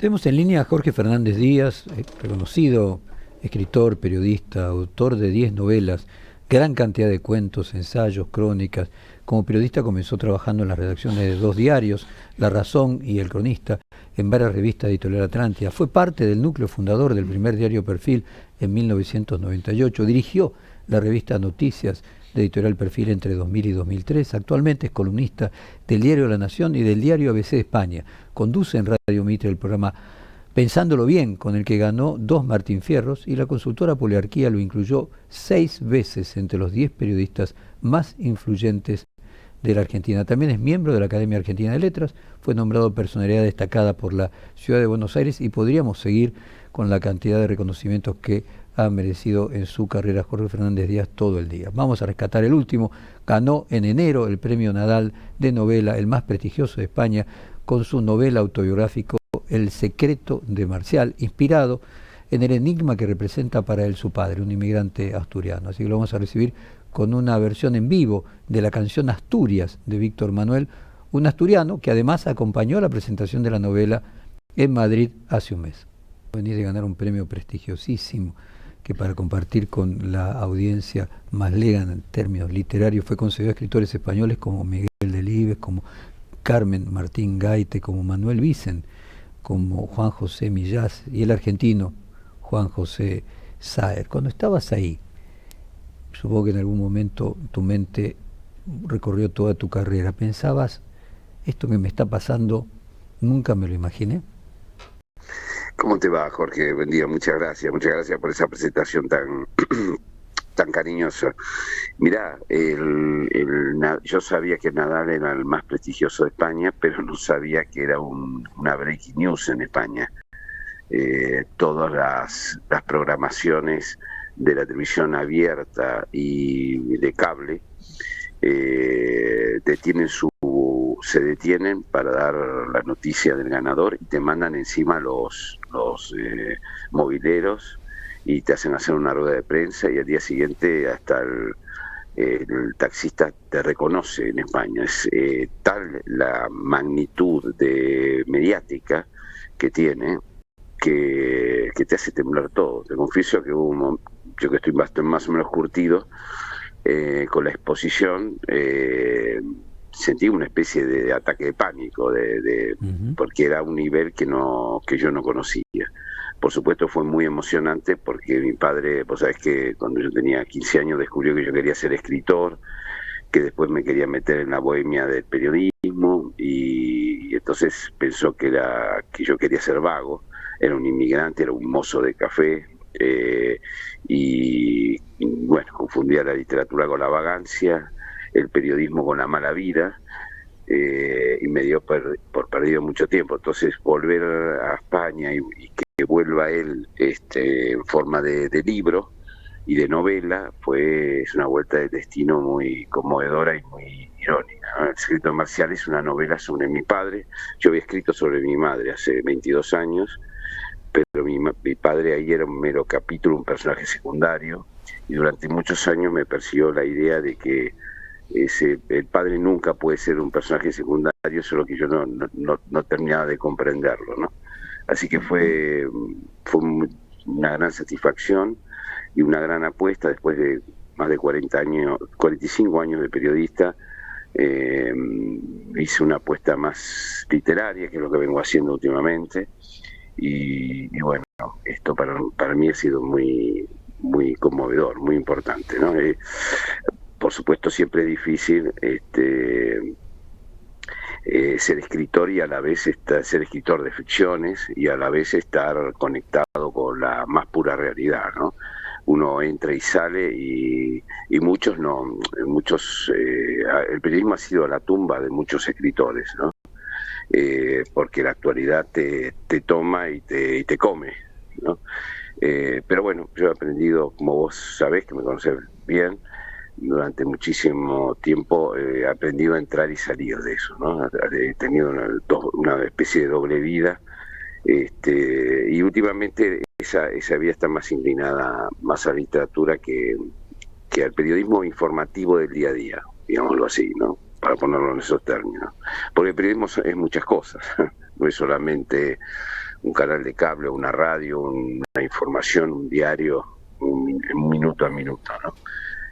Tenemos en línea a Jorge Fernández Díaz, reconocido escritor, periodista, autor de 10 novelas, gran cantidad de cuentos, ensayos, crónicas. Como periodista comenzó trabajando en las redacciones de 2 diarios, La Razón y El Cronista, en varias revistas de Editorial Atlántida. Fue parte del núcleo fundador del primer diario Perfil en 1998. Dirigió la revista Noticias de Editorial Perfil entre 2000 y 2003. Actualmente es columnista del diario La Nación y del diario ABC de España. Conduce en Radio Mitre el programa Pensándolo Bien, con el que ganó 2 Martín Fierros, y la consultora Poliarquía lo incluyó 6 veces entre los 10 periodistas más influyentes de la Argentina. También es miembro de la Academia Argentina de Letras, fue nombrado personalidad destacada por la Ciudad de Buenos Aires, y podríamos seguir con la cantidad de reconocimientos que ha merecido en su carrera Jorge Fernández Díaz todo el día. Vamos a rescatar el último. Ganó en enero el Premio Nadal de novela, el más prestigioso de España, con su novela autobiográfico El secreto de Marcial, inspirado en el enigma que representa para él su padre, un inmigrante asturiano. Así que lo vamos a recibir con una versión en vivo de la canción Asturias de Víctor Manuel, un asturiano que además acompañó la presentación de la novela en Madrid hace un mes. Venís de ganar un premio prestigiosísimo que, para compartir con la audiencia más lega en términos literarios, fue concedido a escritores españoles como Miguel Delibes, como Carmen Martín Gaite, como Manuel Vicen, como Juan José Millás y el argentino Juan José Saer. Cuando estabas ahí, supongo que en algún momento tu mente recorrió toda tu carrera, ¿pensabas, esto que me está pasando, nunca me lo imaginé? ¿Cómo te va, Jorge? Buen día, muchas gracias por esa presentación tan cariñosa. Mirá, yo sabía que Nadal era el más prestigioso de España, pero no sabía que era una breaking news en España. Todas las programaciones de la televisión abierta y de cable se detienen para dar la noticia del ganador y te mandan encima los mobileros y te hacen hacer una rueda de prensa, y al día siguiente hasta el taxista te reconoce en España. Es tal la magnitud mediática que tiene que te hace temblar todo. Te confieso que yo que estoy más o menos curtido con la exposición, sentí una especie de ataque de pánico, porque era un nivel que yo no conocía. Por supuesto fue muy emocionante porque mi padre, vos sabés que cuando yo tenía 15 años descubrió que yo quería ser escritor, que después me quería meter en la bohemia del periodismo, y entonces pensó que yo quería ser vago. Era un inmigrante, era un mozo de café, y bueno, confundía la literatura con la vagancia, el periodismo con la mala vida, y me dio por perdido mucho tiempo. Entonces volver a España y que vuelva él en forma de libro y de novela es una vuelta de destino muy conmovedora y muy irónica, ¿no? El secreto de Marcial es una novela sobre mi padre. Yo había escrito sobre mi madre hace 22 años, pero mi padre ahí era un mero capítulo, un personaje secundario, y durante muchos años me persiguió la idea de que el padre nunca puede ser un personaje secundario, solo que yo no terminaba de comprenderlo, ¿no? Así que fue una gran satisfacción y una gran apuesta. Después de más de 45 años de periodista, hice una apuesta más literaria, que es lo que vengo haciendo últimamente, y bueno, esto para mí ha sido muy, muy conmovedor, muy importante, ¿no? Por supuesto siempre es difícil ser escritor y a la vez ser escritor de ficciones y a la vez estar conectado con la más pura realidad, ¿no? Uno entra y sale y muchos no, el periodismo ha sido la tumba de muchos escritores, ¿no? Porque la actualidad te toma y te come, ¿no? Pero bueno, yo he aprendido, como vos sabés, que me conocés bien, durante muchísimo tiempo he aprendido a entrar y salir de eso, ¿no? He tenido una especie de doble vida, y últimamente esa vida está más inclinada más a la literatura que al periodismo informativo del día a día, digámoslo así, ¿no? Para ponerlo en esos términos. Porque el periodismo es muchas cosas, no es solamente un canal de cable, una radio, una información, un diario, un minuto a minuto, ¿no?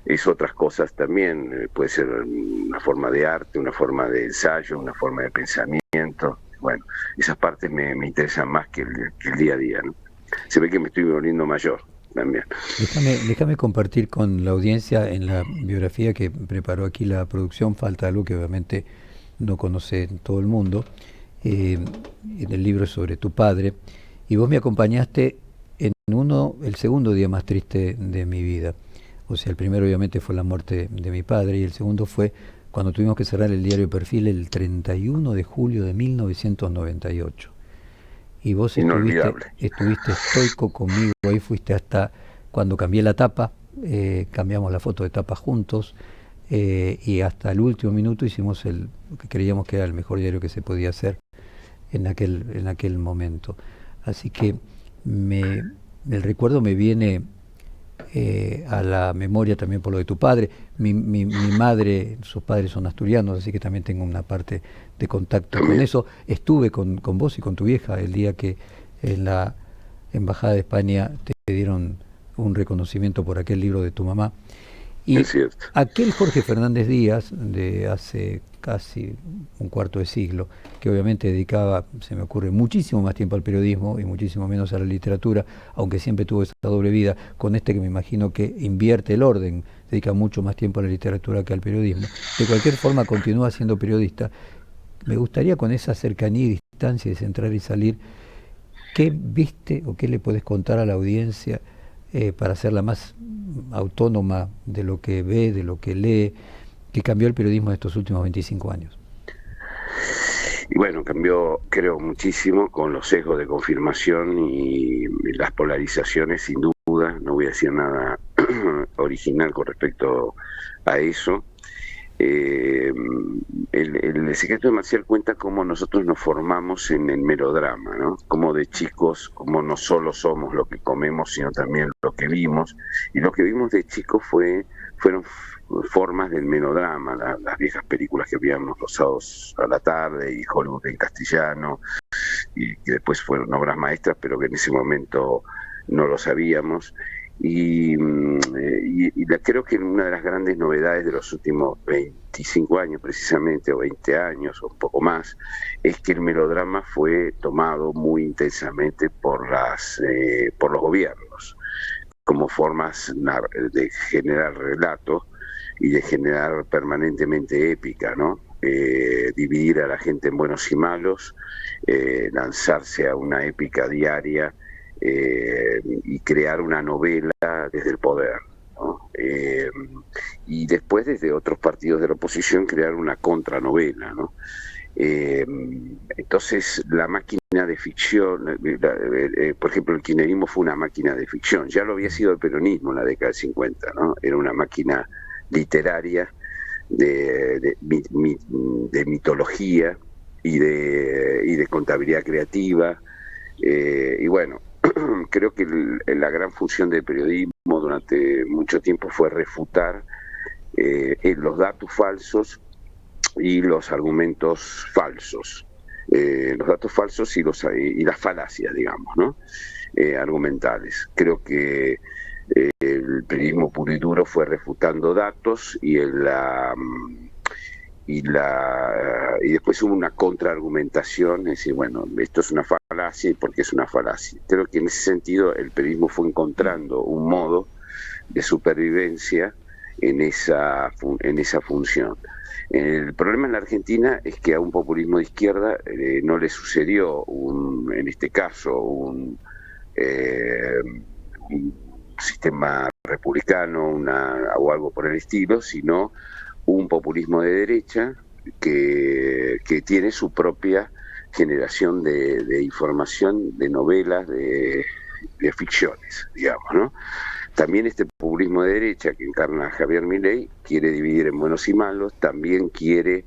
Es otras cosas también, puede ser una forma de arte, una forma de ensayo, una forma de pensamiento. Bueno, esas partes me interesan más que el día a día, ¿no? Se ve que me estoy volviendo mayor también. Déjame compartir con la audiencia en la biografía que preparó aquí la producción, falta algo que obviamente no conoce todo el mundo. En el libro sobre tu padre, y vos me acompañaste en el segundo día más triste de mi vida. O sea, el primero obviamente fue la muerte de mi padre y el segundo fue cuando tuvimos que cerrar el diario Perfil el 31 de julio de 1998. Y vos Inolvidable. estuviste estoico conmigo, ahí fuiste hasta cuando cambié la tapa, cambiamos la foto de tapa juntos, y hasta el último minuto hicimos lo que creíamos que era el mejor diario que se podía hacer en aquel momento. Así que el recuerdo me viene a la memoria también por lo de tu padre. Mi madre, sus padres son asturianos, así que también tengo una parte de contacto con eso. Estuve con vos y con tu vieja el día que en la Embajada de España te dieron un reconocimiento por aquel libro de tu mamá. Y es cierto. aquel Jorge Fernández Díaz de hace casi un cuarto de siglo, que obviamente dedicaba, se me ocurre, muchísimo más tiempo al periodismo y muchísimo menos a la literatura, aunque siempre tuvo esa doble vida, con este que me imagino que invierte el orden, dedica mucho más tiempo a la literatura que al periodismo. De cualquier forma continúa siendo periodista. Me gustaría, con esa cercanía y distancia, de entrar y salir, ¿qué viste o qué le podés contar a la audiencia para hacerla más autónoma de lo que ve, de lo que lee, que cambió el periodismo de estos últimos 25 años? Y bueno, cambió, creo, muchísimo con los sesgos de confirmación y las polarizaciones, sin duda. No voy a decir nada original con respecto a eso. El secreto de Marcial cuenta cómo nosotros nos formamos en el melodrama, ¿no? Como de chicos, como no solo somos lo que comemos, sino también lo que vimos. Y lo que vimos de chicos fueron formas del melodrama, las viejas películas que veíamos los sábados a la tarde, y Hollywood en castellano, y que después fueron obras maestras, pero que en ese momento no lo sabíamos. Creo que una de las grandes novedades de los últimos 25 años precisamente, o 20 años, o un poco más, es que el melodrama fue tomado muy intensamente por los gobiernos, como formas de generar relatos y de generar permanentemente épica, ¿no? Dividir a la gente en buenos y malos, lanzarse a una épica diaria, y crear una novela desde el poder, ¿no? Y después desde otros partidos de la oposición crear una contranovela, ¿no? Entonces la máquina de ficción, por ejemplo, el kirchnerismo fue una máquina de ficción, ya lo había sido el peronismo en la década del 50, ¿no? Era una máquina literaria de mitología y de contabilidad creativa, y bueno, creo que la gran función del periodismo durante mucho tiempo fue refutar los datos falsos y los argumentos falsos, los datos falsos y las falacias, digamos, ¿no? Argumentales. Creo que el periodismo puro y duro fue refutando datos y después hubo una contraargumentación, es decir, bueno, esto es una falacia y por qué es una falacia. Creo que en ese sentido el periodismo fue encontrando un modo de supervivencia en esa función. El problema en la Argentina es que a un populismo de izquierda no le sucedió, en este caso, un sistema republicano o algo por el estilo, sino un populismo de derecha que tiene su propia generación de información, de novelas, de ficciones, digamos, ¿no? También este populismo de derecha que encarna Javier Milei quiere dividir en buenos y malos, también quiere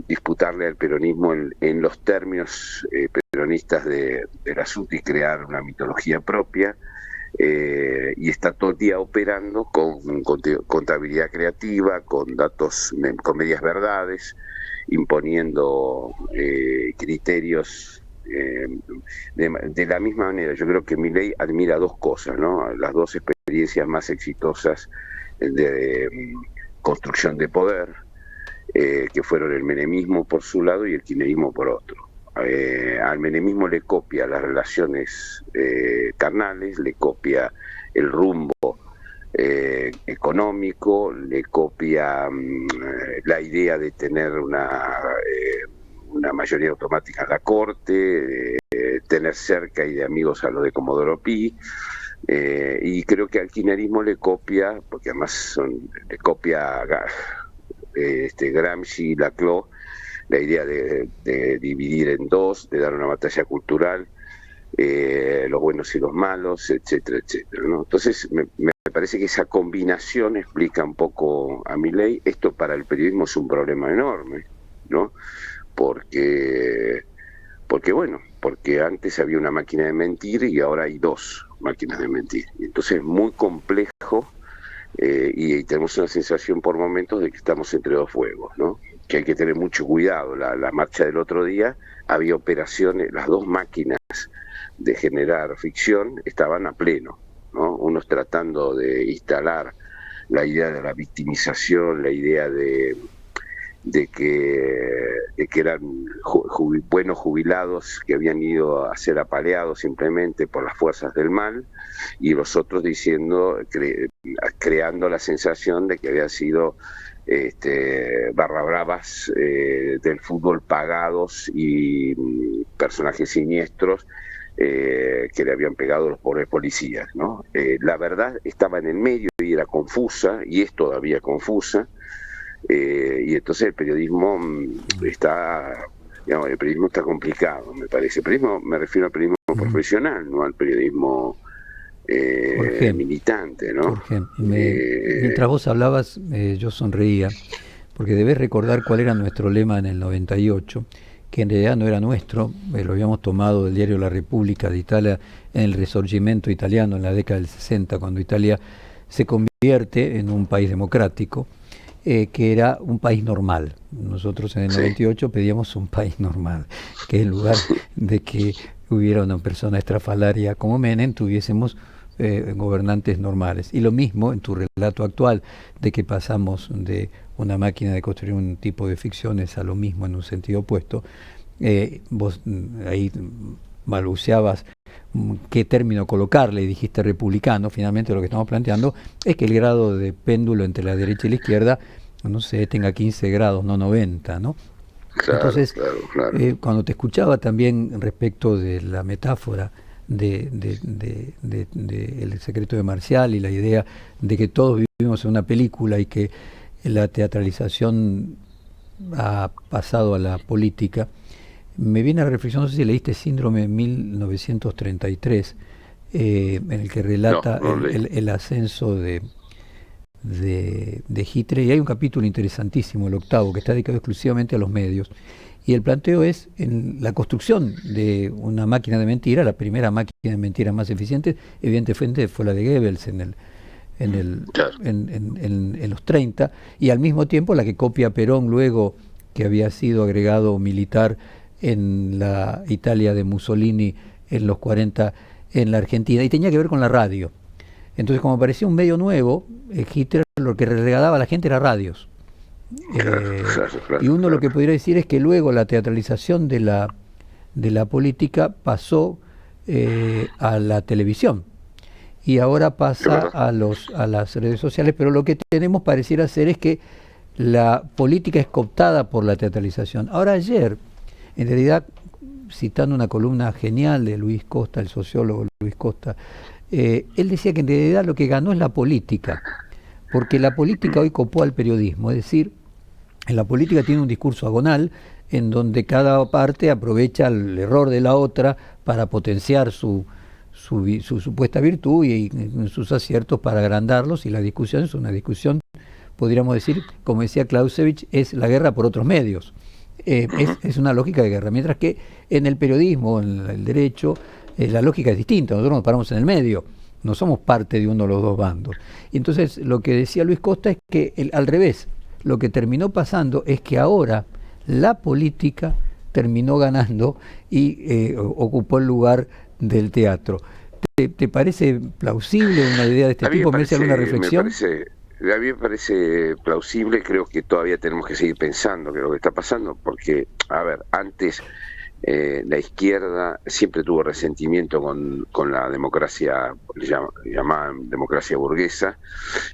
disputarle al peronismo en los términos peronistas del asunto y crear una mitología propia. Y está todo el día operando con contabilidad creativa, con datos, con medias verdades, imponiendo criterios De la misma manera, yo creo que Milei admira dos cosas, ¿no? Las dos experiencias más exitosas de construcción de poder, que fueron el menemismo por su lado y el kirchnerismo por otro. Al menemismo le copia las relaciones carnales, le copia el rumbo económico, le copia la idea de tener una mayoría automática en la corte, tener cerca y de amigos a lo de Comodoro Pi, y creo que al kirchnerismo le copia, porque además le copia Gramsci y Laclau, la idea de dividir en dos, de dar una batalla cultural, los buenos y los malos, etcétera, etcétera, ¿no? Entonces me parece que esa combinación explica un poco a Milei. Esto para el periodismo es un problema enorme, ¿no? Porque antes había una máquina de mentir y ahora hay dos máquinas de mentir. Entonces es muy complejo, y tenemos una sensación por momentos de que estamos entre dos fuegos, ¿no? Que hay que tener mucho cuidado. La marcha del otro día había operaciones, las dos máquinas de generar ficción estaban a pleno, ¿no? Unos tratando de instalar la idea de la victimización, la idea de que eran buenos jubilados que habían ido a ser apaleados simplemente por las fuerzas del mal, y los otros diciendo, creando la sensación de que habían sido barra bravas del fútbol pagados y personajes siniestros que le habían pegado los pobres policías, ¿no? La verdad estaba en el medio y era confusa, y es todavía confusa. Y entonces el periodismo está complicado, me parece. El periodismo, me refiero al periodismo profesional, no al periodismo militante, ¿no? Jorge, mientras vos hablabas, yo sonreía, porque debés recordar cuál era nuestro lema en el 98, que en realidad no era nuestro, lo habíamos tomado del diario La República de Italia en el Risorgimento italiano en la década del 60, cuando Italia se convierte en un país democrático, que era un país normal. Nosotros en el 98 pedíamos un país normal, que en lugar de que hubiera una persona estrafalaria como Menem, tuviésemos gobernantes normales. Y lo mismo en tu relato actual, de que pasamos de una máquina de construir un tipo de ficciones a lo mismo en un sentido opuesto. Vos ahí balbuceabas qué término colocarle y dijiste republicano. Finalmente lo que estamos planteando es que el grado de péndulo entre la derecha y la izquierda, no sé, tenga 15 grados, no 90, ¿no? Claro, entonces, claro. Cuando te escuchaba también respecto de la metáfora del secreto de Marcial y la idea de que todos vivimos en una película y que la teatralización ha pasado a la política, me viene a la reflexión, no sé si leíste Síndrome 1933, en el que relata el ascenso de Hitler, y hay un capítulo interesantísimo, el octavo, que está dedicado exclusivamente a los medios, y el planteo es en la construcción de una máquina de mentira. La primera máquina de mentira más eficiente evidentemente fue la de Goebbels en los 30, y al mismo tiempo la que copia Perón luego que había sido agregado militar en la Italia de Mussolini en los 40 en la Argentina, y tenía que ver con la radio. Entonces, como parecía un medio nuevo, Hitler lo que regalaba a la gente era radios. Y uno lo que podría decir es que luego la teatralización de la política pasó a la televisión, y ahora pasa a las redes sociales, pero lo que tenemos pareciera ser es que la política es cooptada por la teatralización. Ahora, ayer, en realidad, citando una columna genial de Luis Costa, el sociólogo Luis Costa, él decía que en realidad lo que ganó es la política, porque la política hoy copó al periodismo. Es decir, la política tiene un discurso agonal en donde cada parte aprovecha el error de la otra para potenciar su supuesta virtud y sus aciertos para agrandarlos, y la discusión es una discusión, podríamos decir, como decía Clausewitz, es la guerra por otros medios. Es una lógica de guerra, mientras que en el periodismo, en el derecho, la lógica es distinta. Nosotros nos paramos en el medio, no somos parte de uno de los dos bandos. Y entonces lo que decía Luis Costa es que al revés, lo que terminó pasando es que ahora la política terminó ganando y ocupó el lugar del teatro. ¿Te parece plausible una idea de este A mí tipo? ¿Merece alguna reflexión? a mí me parece plausible, creo que todavía tenemos que seguir pensando que lo que está pasando, porque, a ver, antes la izquierda siempre tuvo resentimiento con la democracia, llamaban democracia burguesa,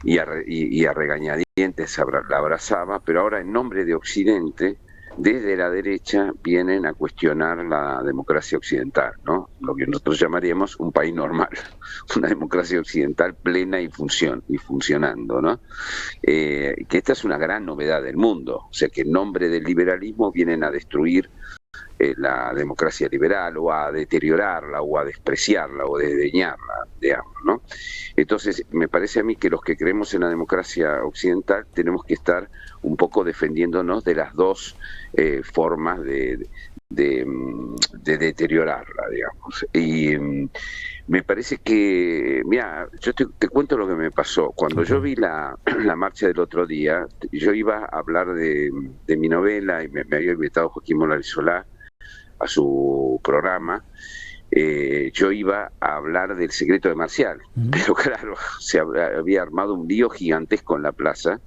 y a regañadientes la abrazaba, pero ahora en nombre de Occidente, desde la derecha vienen a cuestionar la democracia occidental, ¿no? Lo que nosotros llamaríamos un país normal, una democracia occidental plena y funcionando, ¿no? Que esta es una gran novedad del mundo, o sea que en nombre del liberalismo vienen a destruir la democracia liberal, o a deteriorarla, o a despreciarla, o desdeñarla, digamos, ¿no? Entonces, me parece a mí que los que creemos en la democracia occidental tenemos que estar un poco defendiéndonos de las dos formas de deteriorarla, digamos. Y me parece que, mira, yo te cuento lo que me pasó. Cuando yo vi la marcha del otro día, yo iba a hablar de mi novela, y me había invitado Joaquín Morales Solá a su programa. Yo iba a hablar del secreto de Marcial, pero claro, se había armado un lío gigantesco en la plaza,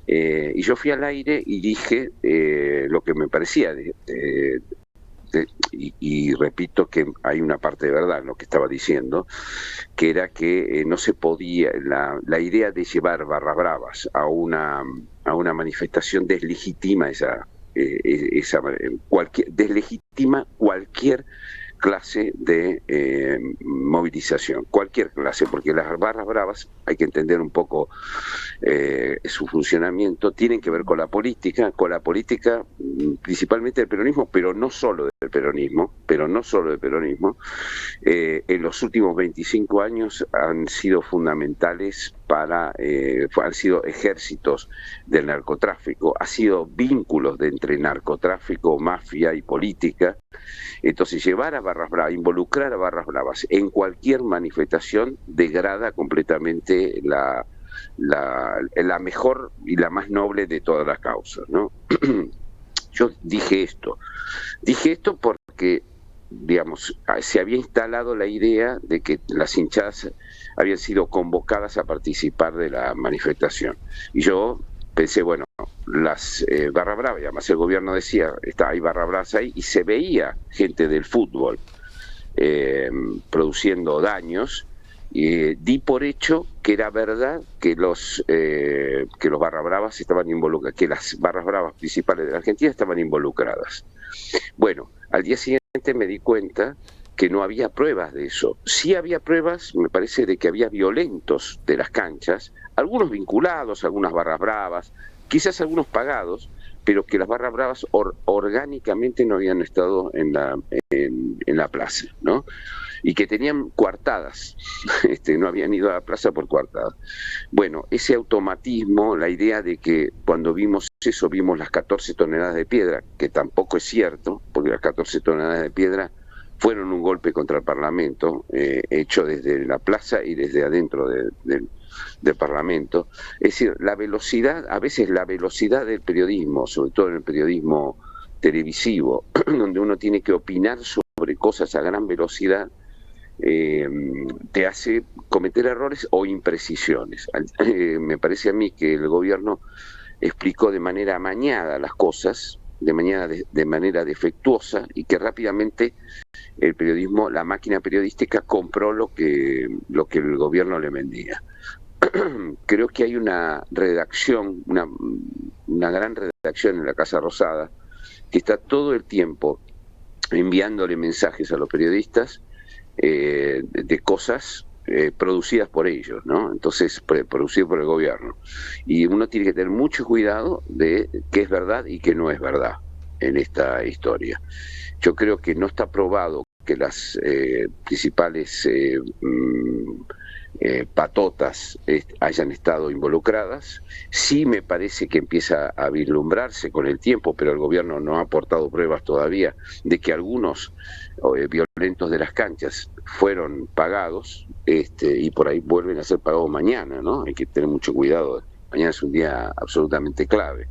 y yo fui al aire y dije lo que me parecía, y repito que hay una parte de verdad en lo que estaba diciendo, que era que no se podía, la idea de llevar barras bravas a una manifestación deslegitima deslegitima cualquier clase de movilización, cualquier clase, porque las barras bravas, hay que entender un poco su funcionamiento, tienen que ver con la política principalmente del peronismo, pero no solo del peronismo, en los últimos 25 años han sido fundamentales han sido ejércitos del narcotráfico, ha sido vínculos entre narcotráfico, mafia y política. Entonces, llevar a barras bravas, involucrar a barras bravas en cualquier manifestación degrada completamente la mejor y la más noble de todas las causas, ¿no? Yo dije esto porque, digamos, se había instalado la idea de que las hinchadas habían sido convocadas a participar de la manifestación. Y yo pensé, bueno, las barras bravas, y además el gobierno decía, hay barras bravas ahí, y se veía gente del fútbol produciendo daños. Di por hecho que era verdad que los barras bravas estaban involucrados, que las barras bravas principales de la Argentina estaban involucradas. Bueno, al día siguiente me di cuenta que no había pruebas de eso. Sí había pruebas, me parece, de que había violentos de las canchas, algunos vinculados, algunas barras bravas, quizás algunos pagados, pero que las barras bravas orgánicamente no habían estado en la plaza, ¿no? Y que tenían coartadas, no habían ido a la plaza por coartadas. Bueno, ese automatismo, la idea de que cuando vimos eso, vimos las 14 toneladas de piedra, que tampoco es cierto, porque las 14 toneladas de piedra fueron un golpe contra el Parlamento, hecho desde la plaza y desde adentro del Parlamento. Es decir, la velocidad, a veces la velocidad del periodismo, sobre todo en el periodismo televisivo, donde uno tiene que opinar sobre cosas a gran velocidad, te hace cometer errores o imprecisiones. Me parece a mí que el gobierno explicó de manera amañada las cosas, de manera defectuosa, y que rápidamente el periodismo, la máquina periodística compró lo que el gobierno le vendía. Creo que hay una redacción, una gran redacción en la Casa Rosada, que está todo el tiempo enviándole mensajes a los periodistas de cosas producidas por ellos, ¿no? Entonces, producidas por el gobierno. Y uno tiene que tener mucho cuidado de qué es verdad y qué no es verdad en esta historia. Yo creo que no está probado que las principales patotas hayan estado involucradas. Sí me parece que empieza a vislumbrarse con el tiempo, pero el gobierno no ha aportado pruebas todavía de que algunos violentos de las canchas fueron pagados, y por ahí vuelven a ser pagados mañana, ¿no? Hay que tener mucho cuidado. Mañana es un día absolutamente clave.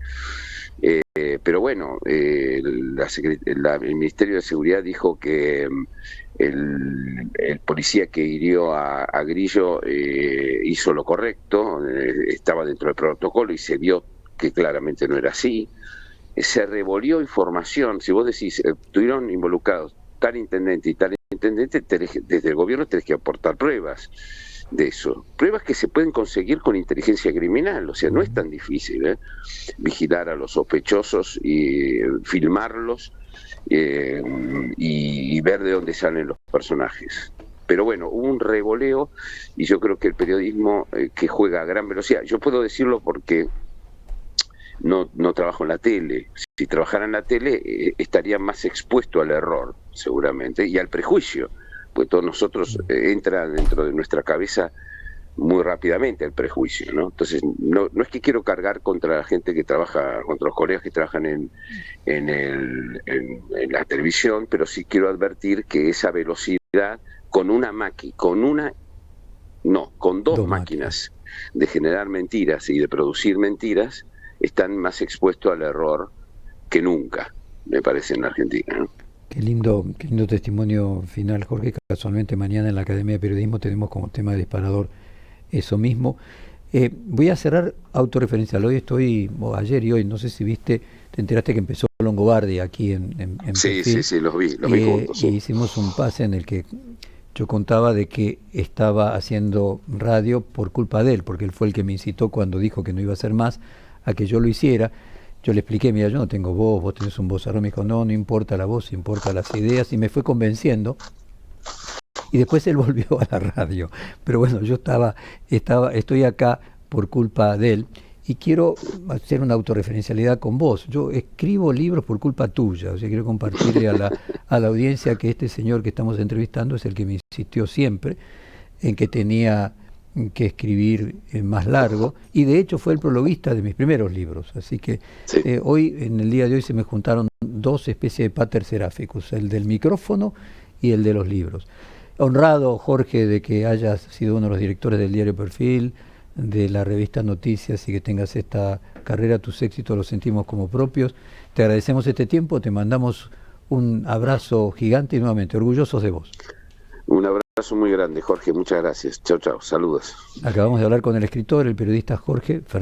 Pero bueno, el Ministerio de Seguridad dijo que el policía que hirió a Grillo hizo lo correcto, estaba dentro del protocolo y se vio que claramente no era así. Se revolvió información. Si vos decís, estuvieron involucrados tal intendente y tal intendente, desde el gobierno tenés que aportar pruebas de eso. Pruebas que se pueden conseguir con inteligencia criminal, o sea, no es tan difícil vigilar a los sospechosos y filmarlos y ver de dónde salen los personajes. Pero bueno, hubo un revoleo y yo creo que el periodismo que juega a gran velocidad, yo puedo decirlo porque no trabajo en la tele. Si trabajara en la tele estaría más expuesto al error, seguramente, y al prejuicio, pues todos nosotros entra dentro de nuestra cabeza muy rápidamente el prejuicio, ¿no? Entonces, no es que quiero cargar contra la gente que trabaja, contra los colegas que trabajan en la televisión, pero sí quiero advertir que esa velocidad con dos máquinas de generar mentiras y de producir mentiras, están más expuestos al error que nunca, me parece, en la Argentina, ¿no? Qué lindo testimonio final, Jorge. Casualmente mañana en la Academia de Periodismo tenemos como tema de disparador eso mismo. Voy a cerrar autorreferencial. Hoy o ayer y hoy, no sé si viste, te enteraste que empezó Longobardi aquí en Sí, Perfil. sí, los vi juntos. Sí. Y hicimos un pase en el que yo contaba de que estaba haciendo radio por culpa de él, porque él fue el que me incitó cuando dijo que no iba a hacer más, a que yo lo hiciera. Yo le expliqué, mira, yo no tengo voz, vos tenés un vozarrón. Me dijo, no importa la voz, importa las ideas, y me fue convenciendo. Y después él volvió a la radio. Pero bueno, yo estoy acá por culpa de él y quiero hacer una autorreferencialidad con vos. Yo escribo libros por culpa tuya, o sea, quiero compartirle a la audiencia que este señor que estamos entrevistando es el que me insistió siempre en que tenía que escribir más largo, y de hecho fue el prologuista de mis primeros libros. Así que Sí. hoy, en el día de hoy, se me juntaron dos especies de pater seraphicus, el del micrófono y el de los libros. Honrado, Jorge, de que hayas sido uno de los directores del diario Perfil, de la revista Noticias, y que tengas esta carrera. Tus éxitos los sentimos como propios. Te agradecemos este tiempo, te mandamos un abrazo gigante y nuevamente orgullosos de vos. Un abrazo muy grande, Jorge, muchas gracias. Chao, chao, saludos. Acabamos de hablar con el escritor, el periodista Jorge Fernández.